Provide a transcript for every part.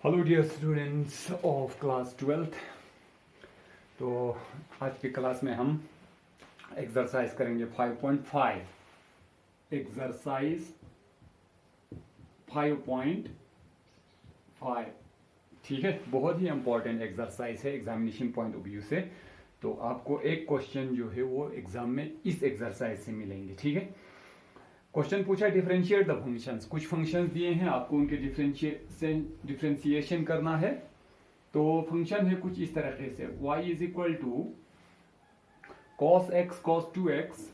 Hello dear students of class 12th। तो आज की क्लास में हम एक्सरसाइज करेंगे 5.5। एक्सरसाइज 5.5, ठीक है। बहुत ही इंपॉर्टेंट एक्सरसाइज है एग्जामिनेशन पॉइंट ऑफ व्यू से। तो आपको एक क्वेश्चन जो है वो एग्जाम में इस एक्सरसाइज से मिलेंगे, ठीक है। क्वेश्चन पूछा डिफरेंशिएट द फंक्शंस। कुछ फंक्शंस दिए हैं, आपको उनके डिफरेंशिएशन करना है। तो फंक्शन है कुछ इस तरीके से, y is equal to cos x cos 2x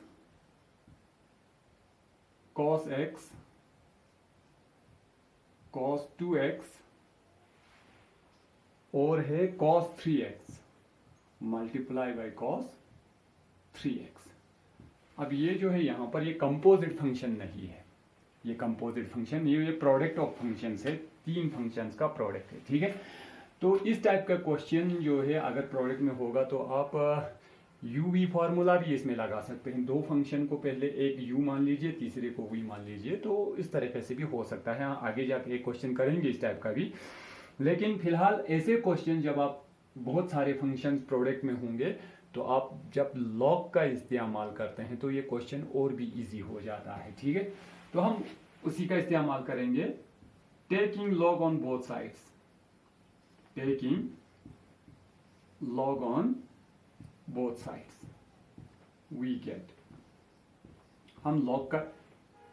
cos x cos 2x और है cos 3x multiply by cos 3x। अब ये जो है यहाँ पर ये कंपोजिट फंक्शन नहीं है, ये कंपोजिट फंक्शन, ये प्रोडक्ट ऑफ फंक्शंस है, तीन फंक्शंस का प्रोडक्ट है, ठीक है। तो इस टाइप का क्वेश्चन जो है अगर प्रोडक्ट में होगा तो आप यू वी फार्मूला भी इसमें लगा सकते हैं। दो फंक्शन को पहले एक यू मान लीजिए, तीसरे को वी मान लीजिए, तो इस तरीके से भी हो सकता है। हाँ, आगे जाके एक क्वेश्चन करेंगे इस टाइप का भी। लेकिन फिलहाल ऐसे क्वेश्चन जब आप बहुत सारे फंक्शंस प्रोडक्ट में होंगे तो आप जब लॉग का इस्तेमाल करते हैं तो ये क्वेश्चन और भी इजी हो जाता है, ठीक है। तो हम उसी का इस्तेमाल करेंगे, taking log on both sides, taking log on both sides we get. हम लॉग का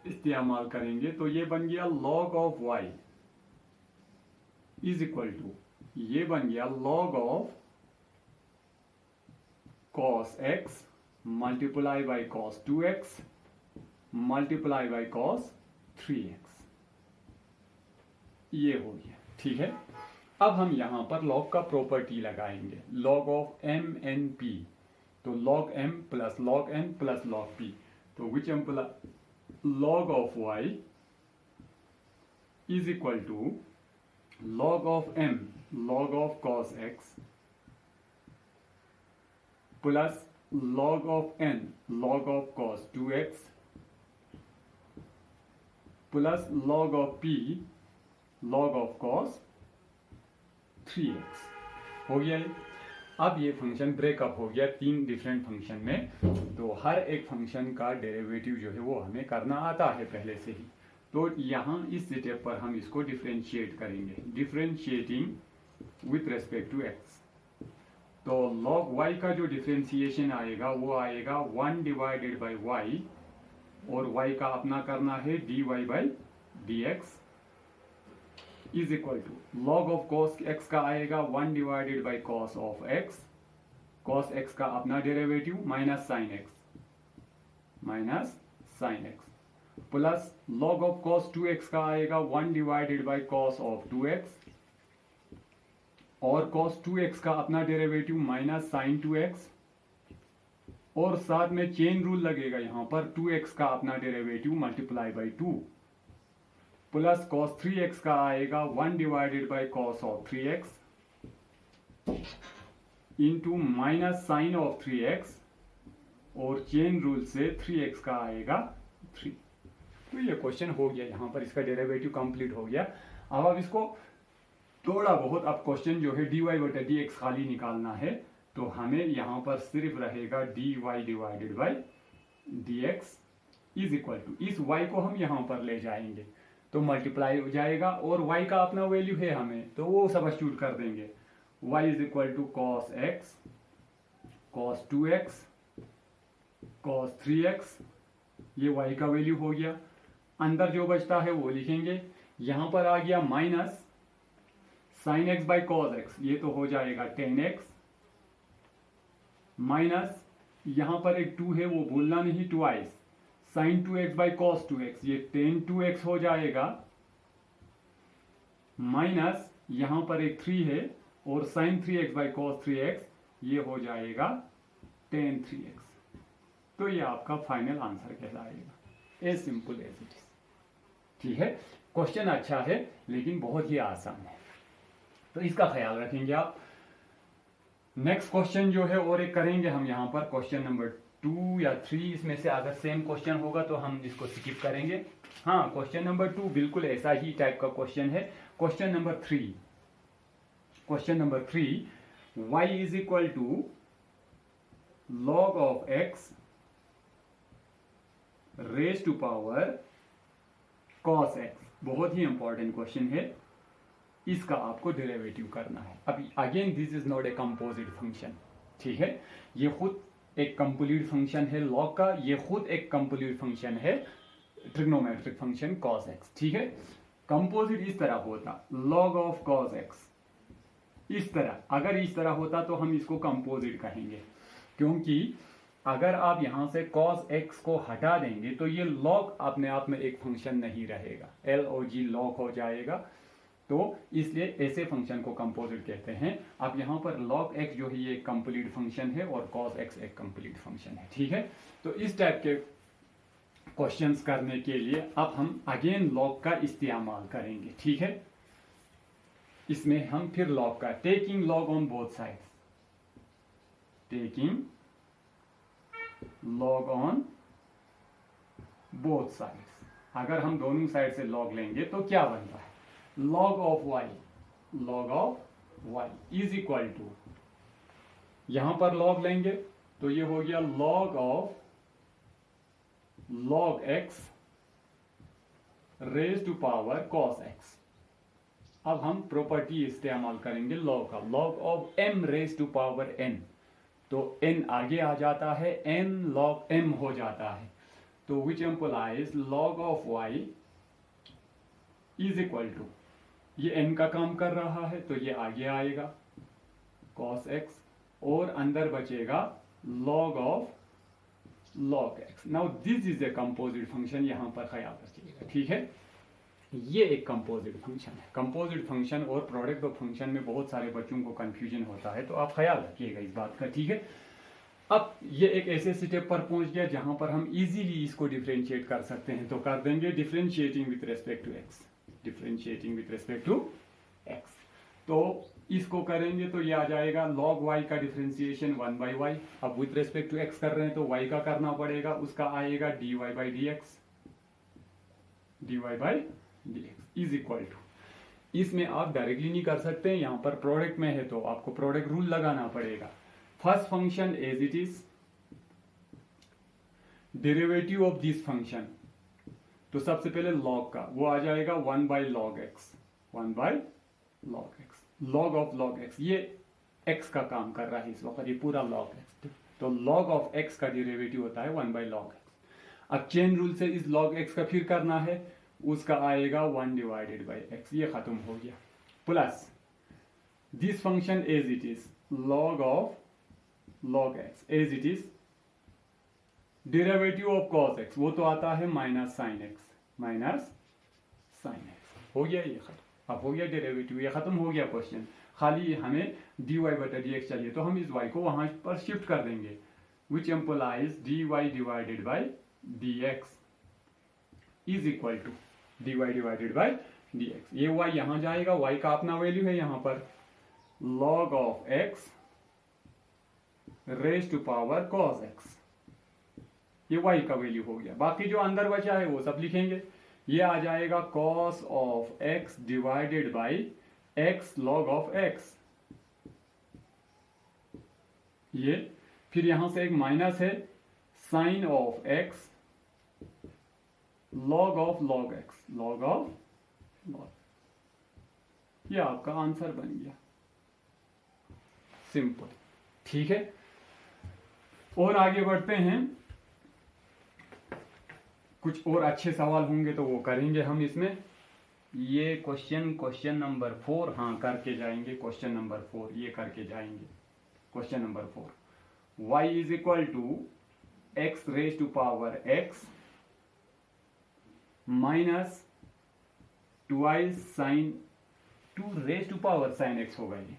इस्तेमाल करेंगे तो ये बन गया log of y is equal to, ये बन गया log of cos x multiply by cos 2x multiply by cos 3x, ये हो गया, ठीक है। अब हम यहां पर लॉग का प्रॉपर्टी लगाएंगे, log of m n p। तो log m plus log n plus log p, तो which imply log of y is equal to log of m log of cos x plus log of n log of cos 2x plus log of p log of cos 3x हो गया ये। अब ये function breakup हो गया तीन different function में। तो हर एक फंक्शन का डेरिवेटिव जो है वो हमें करना आता है पहले से ही। तो यहाँ इस स्टेप पर हम इसको डिफरेंशिएट करेंगे, differentiating with respect to x। तो log y का जो डिफरेंशिएशन आएगा वो आएगा 1 डिवाइडेड बाई y, और y का अपना करना है dy by dx is equal to log of cos x का आएगा 1 divided by cos of x, cos x का अपना derivative minus sine x plus log of cos 2x का आएगा 1 divided by cos of 2x, और cos 2x का अपना derivative minus sign 2x, और साथ में चेन रूल लगेगा यहां पर 2x का अपना derivative multiply by 2 plus cos 3x का आएगा 1 divided by cos of 3x into minus sine of 3x, और चेन रूल से 3x का आएगा 3। तो ये क्वेश्चन हो गया, यहां पर इसका डेरिवेटिव कंप्लीट हो गया। अब आप इसको थोड़ा बहुत, अब क्वेश्चन जो है dy बटा dx खाली निकालना है, तो हमें यहां पर सिर्फ रहेगा dy divided by dx is equal to, इस y को हम यहां पर ले जाएंगे तो मल्टीप्लाई हो जाएगा, और y का अपना वैल्यू है हमें तो वो सब्स्टिट्यूट कर देंगे। y is equal to cos x cos 2x cos 3x, ये y का वैल्यू हो गया। अंदर जो बचता है वो लिखेंगे, यहां पर आ गया minus sine x by cos x, ये तो हो जाएगा 10x, माइनस यहां पर एक 2 है वो भूलना नहीं, twice sign 2x by cos 2x, ये 10 2x हो जाएगा, माइनस यहां पर एक 3 है और sign 3x by cos 3x, ये हो जाएगा 10 3x। तो ये आपका फाइनल आंसर कहलाएगा, as simple as it is, ठीक है। क्वेश्चन अच्छा है लेकिन बहुत ही आसान है, तो इसका ख्याल रखेंगे आप। नेक्स्ट क्वेश्चन जो है और एक करेंगे हम यहाँ पर, क्वेश्चन नंबर 2 या 3, इसमें से अगर सेम क्वेश्चन होगा तो हम इसको स्किप करेंगे। हाँ, क्वेश्चन नंबर 2 बिल्कुल ऐसा ही टाइप का क्वेश्चन है। Question number 3, question number 3, y is equal to log of x raise to power cos x। बहुत ही इंपॉर्टेंट क्वेश्चन है, इसका आपको डेरिवेटिव करना है। अभी again this is not a composite function, ठीक है, ये खुद एक कंप्लीट फंक्शन है लॉग का, ये खुद एक कंप्लीट फंक्शन है ट्रिग्नोमेट्रिक फंक्शन cos x, ठीक है। कंपोजिट इस तरह होता log of cos x, इस तरह, अगर इस तरह होता तो हम इसको कंपोजिट कहेंगे, क्योंकि अगर आप यहां से cos x को हटा देंगे तो ये log अपने आप में एक फंक्शन नहीं रहेगा, log log हो जाएगा, तो इसलिए ऐसे फंक्शन को कंपोजिट कहते हैं। अब यहाँ पर log x जो है ये एक कंप्लीट फंक्शन है और cos x एक कंप्लीट फंक्शन है, ठीक है। तो इस टाइप के क्वेश्चंस करने के लिए अब हम अगेन log का इस्तेमाल करेंगे, ठीक है। इसमें हम फिर log का, taking log on both sides, taking log on both sides. अगर हम दोनों साइड से log लेंगे तो क्या बनता है, log of y is equal to, यहां पर log लेंगे तो ये हो गया log of log x raise to power cos x। अब हम प्रॉपर्टी इस्तेमाल करेंगे log का, log of m raise to power n, तो n आगे आ जाता है, n log m हो जाता है, तो which implies log of y is equal to, ये n का काम कर रहा है तो ये आगे आएगा cos x और अंदर बचेगा log of log x। Now this is a composite function, यहां पर ख्याल रखिएगा, ठीक है। ये एक कंपोजिट फंक्शन है। कंपोजिट फंक्शन और प्रोडक्ट ऑफ फंक्शन में बहुत सारे बच्चों को कंफ्यूजन होता है, तो आप ख्याल रखिएगा इस बात का, ठीक है। अब ये एक ऐसे स्टेप पर पहुंच गया जहां पर हम इजीली इसको डिफरेंशिएट कर सकते हैं, तो कर देंगे differentiating with respect to x, differentiating with respect to x. तो इसको करेंगे तो ये आ जाएगा log y का डिफरेंशिएशन 1/y। अब विथ रेस्पेक्ट टू x कर रहे हैं तो y का करना पड़ेगा, उसका आएगा dy/dx, dy/dx is equal to, इसमें आप डायरेक्टली नहीं कर सकते हैं, यहां पर प्रोडक्ट में है तो आपको प्रोडक्ट रूल लगाना पड़ेगा। First function as it is, derivative of this function, तो सबसे पहले log का वो आ जाएगा 1/log x, 1/log x, log of log x, ये x का काम कर रहा है इस वक्त, ये पूरा log x, तो log ऑफ x का डेरिवेटिव होता है 1/log x। अब चेन रूल से इस log x का फिर करना है, उसका आएगा 1/x, ये खत्म हो गया, plus this function as it is log of log x as it is, derivative of cos x वो तो आता है माइनस साइन x, हो गया ये खत्म। अब हो गया डेरिवेटिव, ये खत्म हो गया क्वेश्चन, खाली हमें dy/dx चाहिए, तो हम इस y को वहां पर शिफ्ट कर देंगे, which implies dy/dx is equal to dy/dx। ये y यहां जाएगा, y का अपना वैल्यू है यहां पर, log of x raise to power cos x, ये y का वैल्यू हो गया। बाकी जो अंदर बचा है वो सब लिखेंगे, ये आ जाएगा cos of x divided by x log of x, ये फिर यहां से एक माइनस है sine of x log of log x, log of log, ये आपका आंसर बन गया, सिंपल, ठीक है। और आगे बढ़ते हैं, कुछ और अच्छे सवाल होंगे तो वो करेंगे हम इसमें। ये क्वेश्चन नंबर 4, हाँ करके जाएंगे, क्वेश्चन नंबर 4 ये करके जाएंगे। Question number 4, y is equal to x raise to power x minus 2i sine 2 raise to power sine x होगा, ये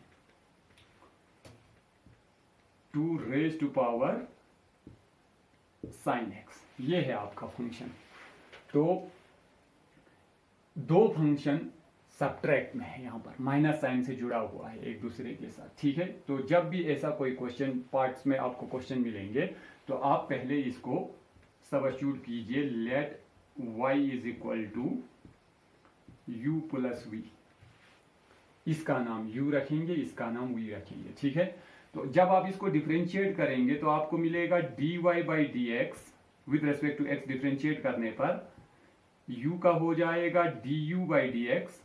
2 raise to power sine x, ये है आपका फंक्शन। तो दो फंक्शन सब्ट्रैक्ट में है, यहां पर माइनस साइन से जुड़ा हुआ है एक दूसरे के साथ, ठीक है। तो जब भी ऐसा कोई क्वेश्चन पार्ट्स में आपको क्वेश्चन मिलेंगे तो आप पहले इसको सब्स्टिट्यूट कीजिए, let y is equal to u plus v, इसका नाम u रखेंगे, इसका नाम v रखेंगे, ठीक है। तो जब आप इसको डिफरेंशिएट करेंगे तो आपको मिलेगा dy by d x with respect to x differentiate करने पर u का हो जाएगा du बाई डी एक्स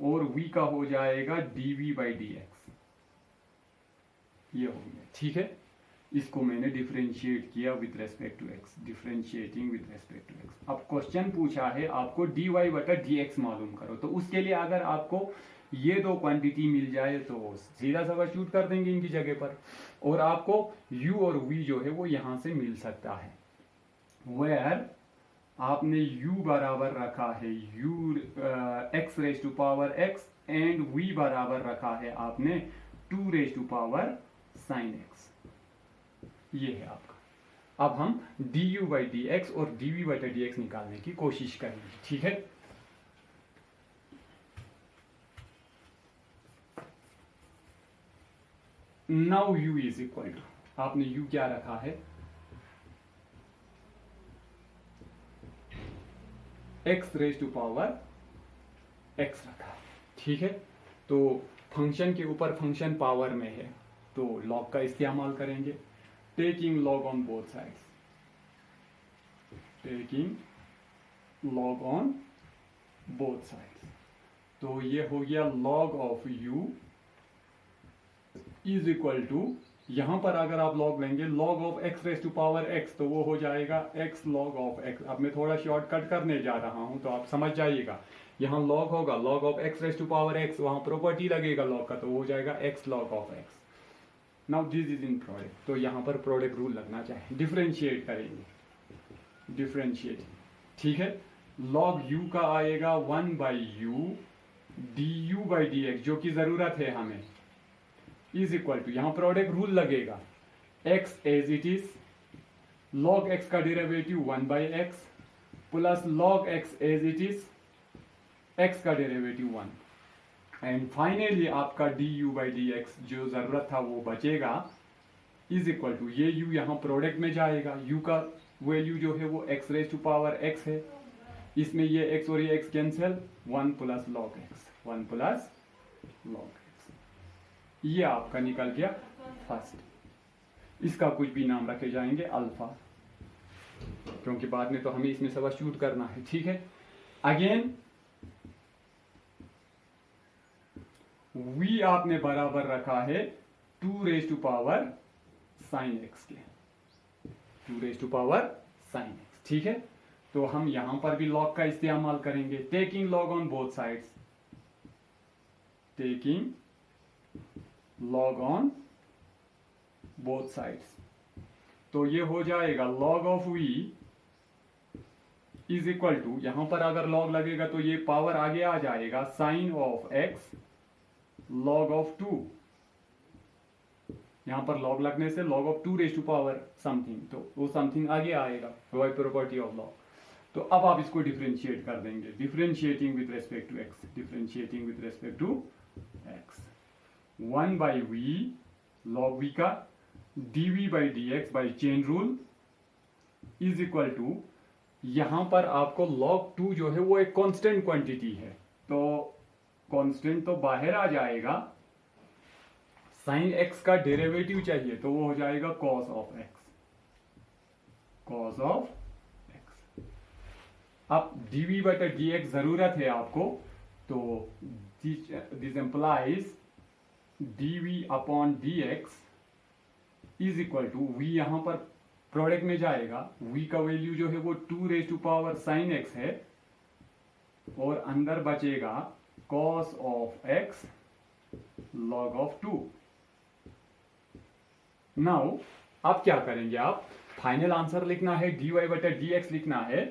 और v का हो जाएगा dv बाई डी एक्स। ये हो गया, ठीक है। इसको मैंने डिफरेंशिएट किया with respect to x, differentiating with respect to x। अब क्वेश्चन पूछा है आपको dy बटा dx मालूम करो, तो उसके लिए अगर आपको ये दो क्वांटिटी मिल जाए तो सीधा सब्स्टिट्यूट कर देंगे इनकी जगह पर, और आपको u और v जो है वो यहां से मिल सकता है। वेयर आपने u बराबर रखा है u x raise to power x and v बराबर रखा है आपने 2 raise to power sine x। ये है आपका। अब हम du बाई डी एक्स और dv बटा dx निकालने की कोशिश करेंगे, ठीक है। Now u is equal to, आपने u क्या रखा है, x raise to power x रखा है, ठीक है। तो फंक्शन के ऊपर फंक्शन पावर में है तो लॉग का इस्तेमाल करेंगे, taking log on both sides, taking log on both sides. तो ये हो गया log of u is equal to, यहां पर अगर आप लॉग लेंगे log of x raise to power x तो वो हो जाएगा x लॉग ऑफ x। अब मैं थोड़ा शॉर्टकट करने जा रहा हूं तो आप समझ जाइएगा। यहां लॉग होगा log of x raise to power x, वहां प्रॉपर्टी लगेगा लॉग का तो वो हो जाएगा x log of x। Now this is in product, तो यहां पर प्रोडक्ट रूल लगना चाहिए, डिफरेंशिएट करेंगे, डिफरेंशिएट, ठीक है। लॉग u का आएगा 1 by u du by d x, जो कि जरूरत है हमें, इज इक्वल टू, यहां प्रोडक्ट रूल लगेगा, x as it is, log x का derivative 1 by x plus log x as it is, x का डेरिवेटिव 1 एंड फाइनली आपका du बाई डी एक्स जो जरूरत था वो बचेगा, इज इक्वल टू, ये u यहां प्रोडक्ट में जाएगा, u का वैल्यू जो है वो x raise to power x है, इसमें ये x और ये x cancel, 1 plus log x, 1 plus log x। ये आपका निकल गया फर्स्ट। इसका कुछ भी नाम रखे जाएंगे अल्फा, क्योंकि बाद में तो हमें इसमें सब्स्टिट्यूट करना है, ठीक है। अगेन v आपने बराबर रखा है 2 raise to power sine x के, 2 raise to power sine x, ठीक है। तो हम यहां पर भी लॉग का इस्तेमाल करेंगे, taking log on both sides, taking log on both sides. तो ये हो जाएगा log of v is equal to, यहां पर अगर लॉग लगेगा तो ये पावर आगे आ जाएगा, sine of x log of 2, यहां पर लॉग लगने से log of 2 raise to power something, तो वो समथिंग आगे आएगा बाय प्रॉपर्टी ऑफ लॉग। तो अब आप इसको डिफरेंशिएट कर देंगे, differentiating with respect to x, differentiating with respect to x, 1 by v log v का dv by dx by chain rule is equal to, यहां पर आपको log 2 जो है वो एक कांस्टेंट क्वांटिटी है, तो कांस्टेंट तो बाहर आ जाएगा, साइन x का डेरिवेटिव चाहिए तो वो हो जाएगा cos of x, cos of x। अब dv बटा dx जरूरत है आपको, तो this implies dv upon dx is equal to, v यहां पर प्रोडक्ट में जाएगा, v का वैल्यू जो है वो 2 raise to power sine x है, और अंदर बचेगा cos of x log of 2। Now अब क्या करेंगे, आप फाइनल आंसर लिखना है, dy बटा dx लिखना है,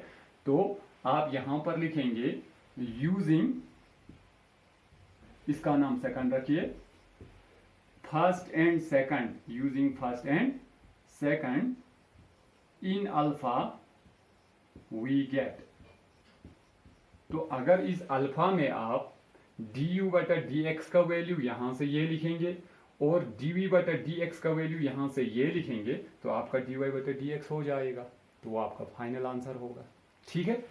तो आप यहां पर लिखेंगे यूजिंग, इसका नाम सेकंड रखिए, first and second, using first and second in alpha we get. तो अगर इस अल्फा में आप du बटा dx का वैल्यू यहां से ये लिखेंगे और dv बटा dx का वैल्यू यहां से ये लिखेंगे, तो आपका dy बटा dx हो जाएगा, तो वो आपका फाइनल आंसर होगा, ठीक है।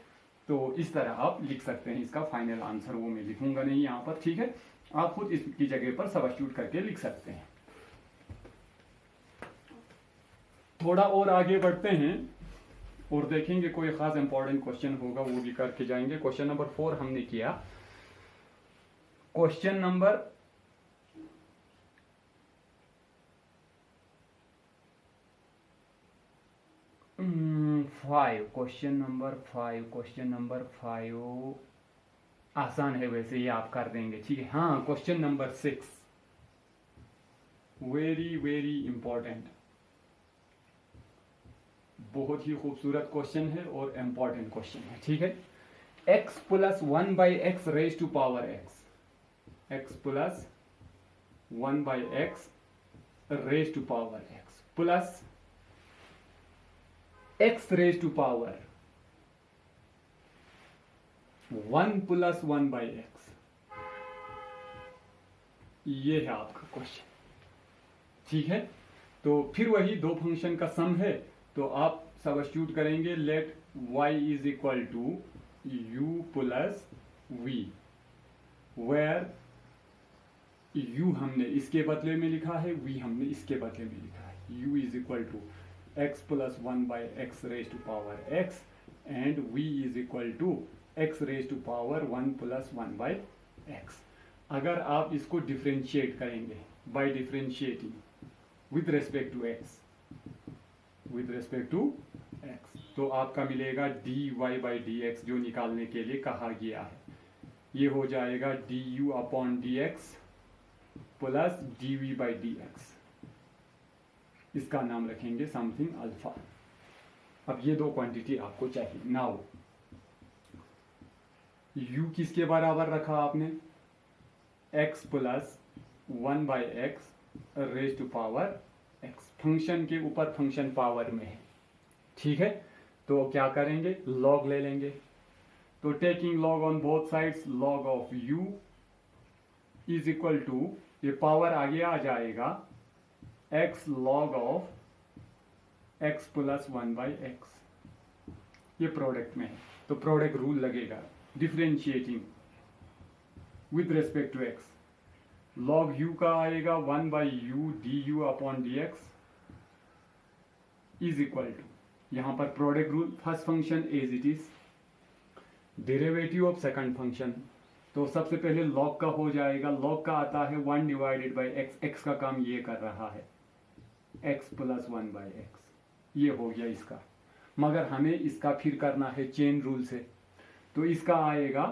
तो इस तरह आप लिख सकते हैं। इसका फाइनल आंसर वो मैं लिखूंगा नहीं यहाँ पर, ठीक है, आप खुद इसकी जगह पर सब्स्टिट्यूट करके लिख सकते हैं। थोड़ा और आगे बढ़ते हैं और देखेंगे कोई खास इंपॉर्टेंट क्वेश्चन होगा वो भी करके जाएंगे। क्वेश्चन नंबर 4 हमने किया। क्वेश्चन नंबर 5, क्वेश्चन नंबर 5 आसान है वैसे, ये आप कर देंगे, ठीक है। हाँ, question number 6 very very important, बहुत ही खूबसूरत क्वेश्चन है और इंपॉर्टेंट क्वेश्चन है, ठीक है। x plus 1 by x raise to power x plus 1 by x raise to power x plus x raise to power 1 plus 1 by x, ये है आपका क्वेश्चन, ठीक है। तो फिर वही दो फंक्शन का सम है, तो आप सब्स्टिट्यूट करेंगे। Let y is equal to u plus v, where u हमने इसके बदले में लिखा है, v हमने इसके बदले में लिखा है। u is equal to x plus 1 by x raise to power x and v is equal to x raise to power 1 plus 1 by x. अगर आप इसको डिफ्रेंशिएट करेंगे by differentiating with respect to x, with respect to x, तो आपका मिलेगा dy by dx जो निकालने के लिए कहा गया है। ये हो जाएगा du upon dx plus dv by dx, इसका नाम रखेंगे समथिंग अल्फा। अब ये दो क्वांटिटी आपको चाहिए। नाउ u किसके बराबर रखा आपने, x plus 1 by x raise to power x, function के ऊपर फंक्शन पावर में है, ठीक है। तो क्या करेंगे, लॉग ले लेंगे। तो taking log on both sides, log of u is equal to, ये पावर आगे आ जाएगा x log of x plus 1 by x, ये प्रोडक्ट में है तो प्रोडक्ट रूल लगेगा। Differentiating with respect to x, log u का आएगा 1 by u d u upon d x is equal to, यहां पर product rule, first function as it is, derivative of second function. तो सबसे पहले लॉग का हो जाएगा, लॉग का आता है 1 डिवाइडेड बाई एक्स, एक्स का काम ये कर रहा है x प्लस 1 बाई एक्स, ये हो गया इसका। मगर हमें इसका फिर करना है चेन रूल से, तो इसका आएगा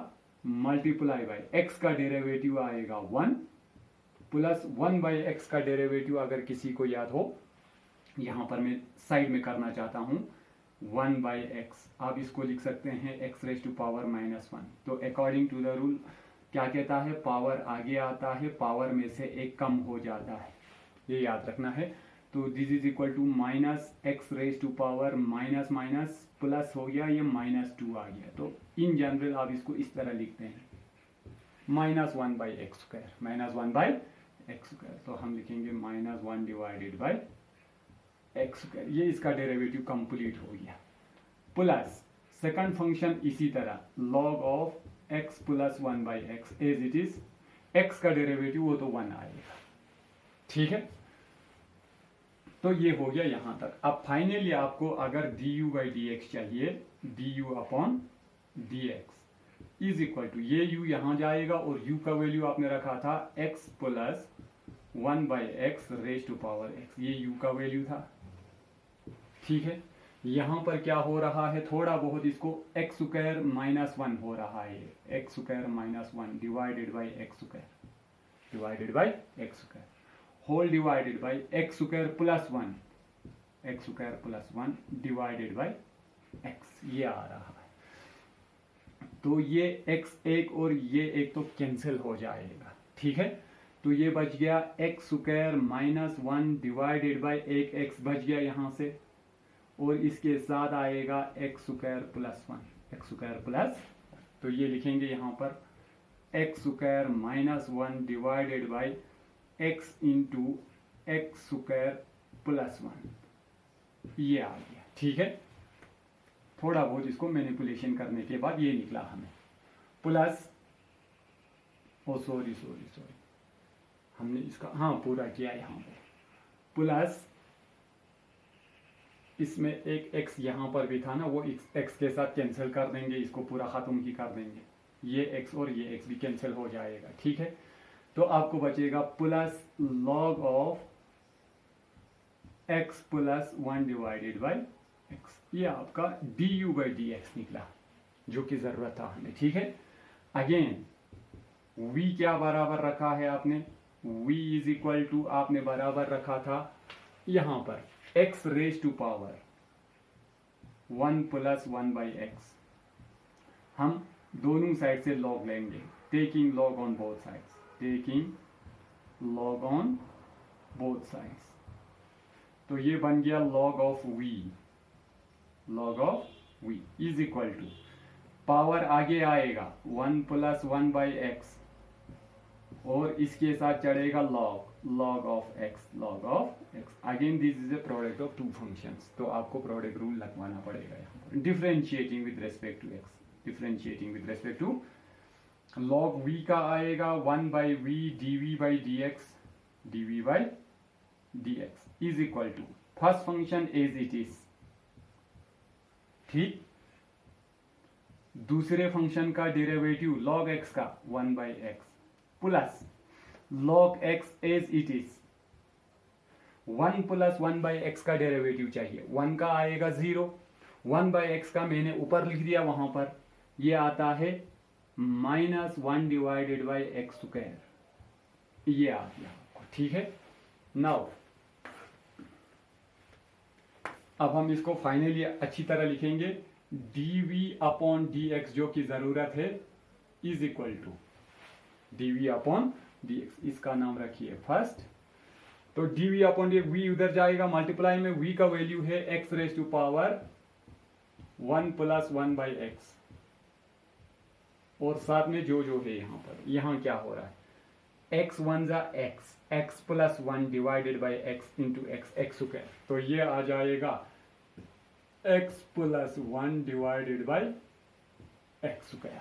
मल्टीप्लाई बाई एक्स का डेरिवेटिव आएगा 1 प्लस 1 बाई एक्स का डेरिवेटिव, अगर किसी को याद हो, यहां पर मैं साइड में करना चाहता हूं 1 बाई एक्स, आप इसको लिख सकते हैं x रेज टू पावर -1। तो अकॉर्डिंग टू द रूल क्या कहता है, पावर आगे आता है, पावर में से एक कम हो जाता है, ये याद रखना है। तो this is equal to minus x raise to power minus minus plus हो गया, ये -2 आ गया। तो इन जनरल आप इसको इस तरह लिखते हैं -1 by x square, -1 by x square. तो हम लिखेंगे -1 डिवाइडेड बाई एक्स स्क्वायर, ये इसका डेरिवेटिव कंप्लीट हो गया। प्लस सेकंड फंक्शन इसी तरह, log of x plus 1 by x as it is, x का डेरिवेटिव वो तो 1 आएगा, ठीक है। तो ये हो गया यहां तक। अब फाइनली आपको अगर du बाई डी एक्स चाहिए, du upon d x is equal to, ये u यहां जाएगा और u का वैल्यू आपने रखा था x plus 1 by x raise to power x, ये u का वैल्यू था, ठीक है। यहां पर क्या हो रहा है, थोड़ा बहुत इसको x स्क्वायर -1 हो रहा है, x square -1 divided by x square, divided by x square whole divided by x square plus 1, x square plus 1 divided by x, ये आ रहा है। तो ये x एक और ये एक तो कैंसिल हो जाएगा, ठीक है। तो ये बच गया एक्स स्क्वायर -1 डिवाइडेड बाई एक एक्स बच गया यहां से, और इसके साथ आएगा x square plus 1, x square plus, तो ये लिखेंगे यहां पर x square -1 divided by x into x square plus 1, ये आ गया, ठीक है। थोड़ा बहुत इसको मैनिपुलेशन करने के बाद ये निकला हमें प्लस, ओ सॉरी हमने इसका हाँ पूरा किया यहाँ पे, प्लस इसमें एक x यहाँ पर भी था ना, वो x के साथ कैंसिल कर देंगे, इसको पूरा ख़त्म ही कर देंगे, ये x और ये x भी कैंसिल हो जाएगा। ठीक है, तो आपको बचेगा plus log of x plus 1 divided by x, ये आपका du बाई dx निकला जो कि ज़रूरत था हमें। ठीक है, अगेन v क्या बराबर रखा है आपने, v इज इक्वल टू आपने बराबर रखा था यहाँ पर x raise to power 1 plus 1 by x. हम दोनों साइड से log लेंगे, taking log on both sides, taking log on both sides, तो ये बन गया log of v is equal to power आगे आएगा 1 प्लस 1 बाई एक्स और इसके साथ चढ़ेगा log of x। Again this is a product of two functions, तो आपको प्रोडक्ट रूल लगवाना पड़ेगा यहाँ पर। Differentiating with respect to x, differentiating with respect to log v का आएगा 1 by v dv by dx is equal to first function as it is, ठीक, दूसरे फंक्शन का डेरिवेटिव log x का 1 by x plus log x as it is 1 plus 1 by x का derivative चाहिए, 1 का आएगा 0, 1 बाई एक्स का मैंने ऊपर लिख दिया, वहां पर ये आता है -1 डिवाइडेड बाई एक्स स्क्वायर, ये आ गया आपको। ठीक है, नाउ अब हम इसको फाइनली अच्छी तरह लिखेंगे, dv अपॉन dx जो की जरूरत है is equal to dv upon dx, इसका नाम रखिए फर्स्ट। तो dv अपॉन dx, v उधर जाएगा, मल्टीप्लाई में v का वैल्यू है x raise to power 1 plus 1 by x, और साथ में जो है यहाँ पर, यहाँ क्या हो रहा है, x 1 जा x plus 1 divided by x into x square, तो ये आ जाएगा x plus 1 divided by x square,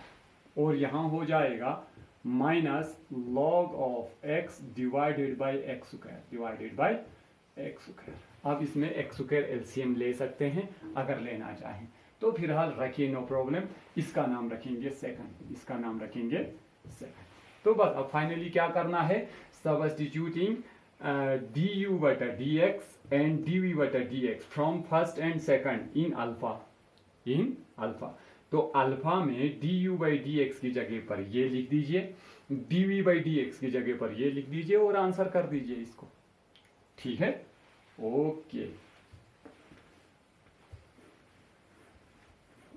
और यहाँ हो जाएगा minus log of x divided by x square, अब इसमें एक्स स्क्वायर एलसीएम ले सकते हैं अगर लेना चाहें, तो फिलहाल रखिए नो प्रॉब्लम, इसका नाम रखेंगे सेकंड, तो बस अब फाइनली क्या करना है, सब्स्टिट्यूटिंग du बटा dx एंड dv बटा dx from first and second in alpha, तो अल्फा में du बाई dx की जगह पर ये लिख दीजिए, dv बाई dx की जगह पर ये लिख दीजिए और आंसर कर दीजिए इसको। ठीक है, ओके,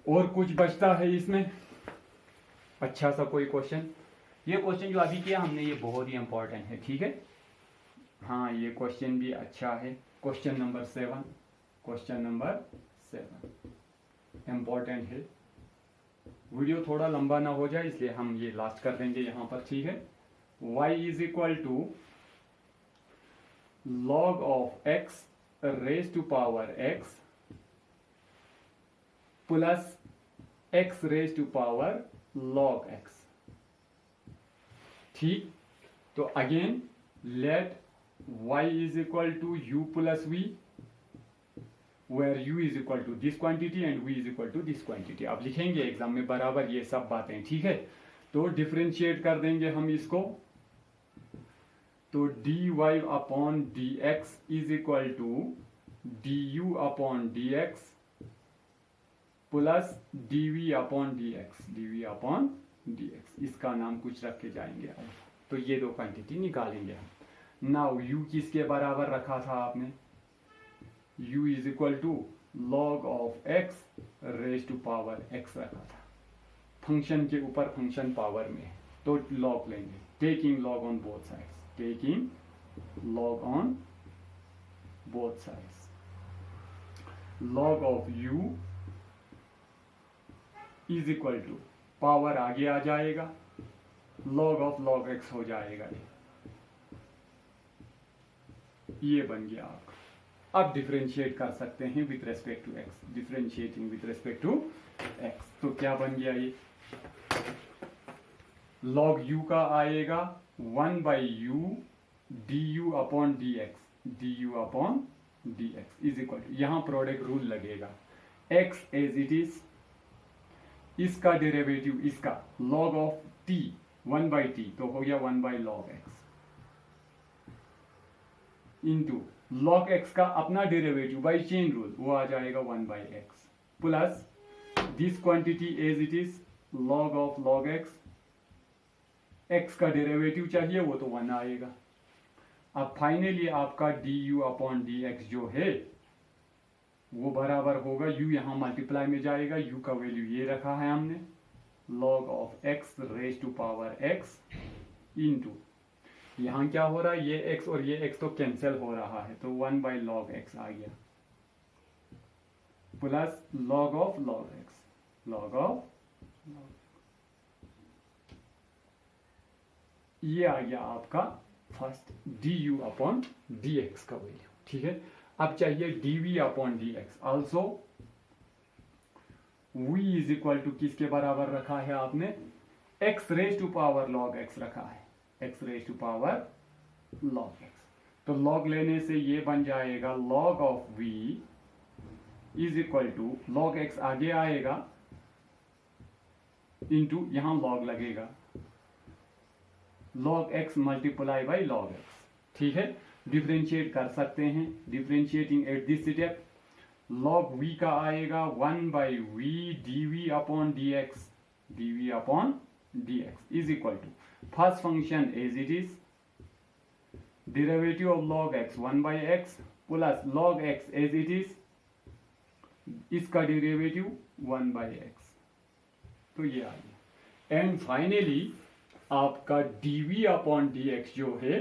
और कुछ बचता है इसमें अच्छा सा कोई क्वेश्चन? ये क्वेश्चन जो अभी किया हमने ये बहुत ही इंपॉर्टेंट है। ठीक है, हाँ ये क्वेश्चन भी अच्छा है, क्वेश्चन नंबर 7 इंपॉर्टेंट है। वीडियो थोड़ा लंबा ना हो जाए इसलिए हम ये लास्ट कर देंगे यहाँ पर। ठीक है, y is equal to log of x raise to power x plus x raise to power log x। ठीक, तो again let y is equal to u plus v where u is equal to this quantity and v is equal to this quantity। अब लिखेंगे exam में बराबर ये सब बातें। ठीक है, तो डिफरेंशिएट कर देंगे हम इसको, तो dy upon dx is equal to du upon dx plus dv upon dx, इसका नाम कुछ रख के जाएंगे। तो ये दो क्वांटिटी निकालेंगे हम। नाउ u किसके बराबर रखा था आपने, u is equal to log of x raise to power x रखा था, फंक्शन के ऊपर फंक्शन पावर में, तो log लेंगे, taking log on both sides, log of u is equal to power आगे आ जाएगा, log ऑफ log x हो जाएगा, ये बन गया आपका। अब डिफरेंशिएट कर सकते हैं with respect to x, differentiating with respect to x. तो क्या बन गया ये, लॉग यू का आएगा 1/u du upon d x is equal to, यहां प्रोडक्ट रूल लगेगा, एक्स एज इट इज, इसका डेरिवेटिव इसका log ऑफ t 1/t, तो हो गया 1/log x into log x का अपना डेरिवेटिव बाई चेन रूल, वो आ जाएगा 1/x plus this quantity as it is log of log x, x का डेरिवेटिव चाहिए वो तो 1 आएगा। अब फाइनली आपका du अपॉन dx जो है वो बराबर होगा, u यहां मल्टीप्लाई में जाएगा, u का वैल्यू ये रखा है हमने, log of x raise to power x into यहां क्या हो रहा है, ये x और ये x तो कैंसिल हो रहा है, तो 1/log x आ गया plus log of log x, log of ये आ गया आपका फर्स्ट du अपॉन dx का वैल्यू। ठीक है, अब चाहिए dv upon dx, also v is equal to किसके बराबर रखा है आपने, x raise to power log x रखा है, x raise to power log x, तो log लेने से ये बन जाएगा log of v is equal to log x आगे आएगा इंटू यहां log लगेगा, log x multiply by log x। ठीक है, डिफरेंशिएट कर सकते हैं, differentiating at this step log v का आएगा 1/v dv upon dx is equal to first function as it is derivative of log x 1/x plus log x as it is, इसका derivative 1/x, तो ये आ गया। And finally आपका dv upon dx जो है,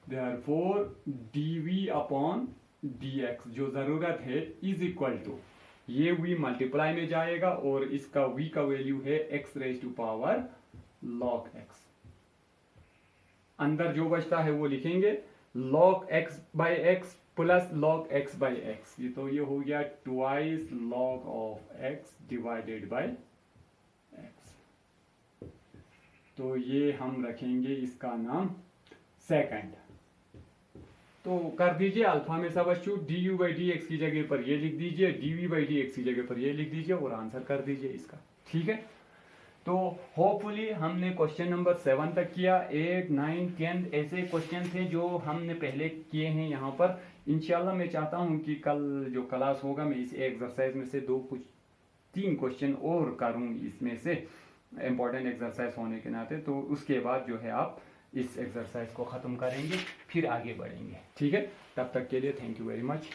therefore dv अपॉन dx जो जरूरत है इज इक्वल टू, ये v मल्टीप्लाई में जाएगा और इसका v का वैल्यू है x raise to power log x, अंदर जो बचता है वो लिखेंगे log x by x plus log x by x, ये तो ये हो गया twice log of x divided by x, तो ये हम रखेंगे इसका नाम सेकंड। तो कर दीजिए अल्फा में substitute, du by d x की जगह पर ये लिख दीजिए, dv बाई डी एक्स की जगह पर ये लिख दीजिए और आंसर कर दीजिए इसका। ठीक है, तो होपफुली हमने क्वेश्चन नंबर 7 तक किया, 8, 9, 10 ऐसे क्वेश्चन थे जो हमने पहले किए हैं यहाँ पर। इंशाल्लाह मैं चाहता हूँ कि कल जो क्लास होगा मैं इस एक्सरसाइज में से 3 क्वेश्चन और करूँ इसमें से, इम्पोर्टेंट एक्सरसाइज होने के नाते, तो उसके बाद जो है आप इस एक्सरसाइज को ख़त्म करेंगे, फिर आगे बढ़ेंगे। ठीक है, तब तक के लिए थैंक यू वेरी मच।